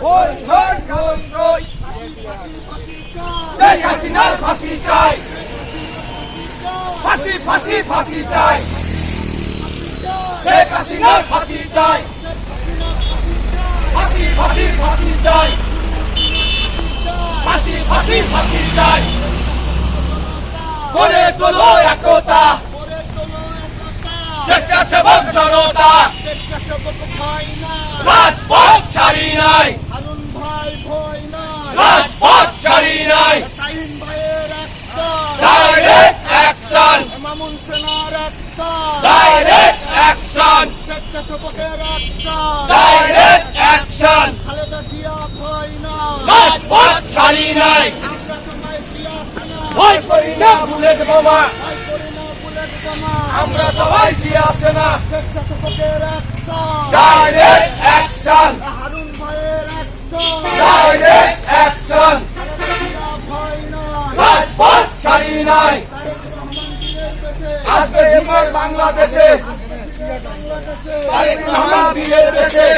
হই হই হই হই শেখ হাসিনার ফাঁসি চাই, ফাঁসি ফাঁসি ফাঁসি চাই, শেখ হাসিনার ফাঁসি চাই, ফাঁসি ফাঁসি ফাঁসি চাই, ফাঁসি ফাঁসি ফাঁসি চাই। গড়ে তোলো একতা, স্বেচ্ছাসেবক জনতা, রাজপথ ছাড়ি নাই, রাজপথ ছাড়ি নাই। Direct action, direct action, direct action. রাজপথ ছাড়ি নাই, ভয় করি না বুলেট বোমা, আমরা সবাই জিয়া সেনা। ডাইরেক্ট অ্যাকশন, ডাইরেক্ট অ্যাকশন, রাজপথ ছাড়ি নাই। আসবে এবার বাংলাদেশে, তারেক রহমান বীরের বেশে।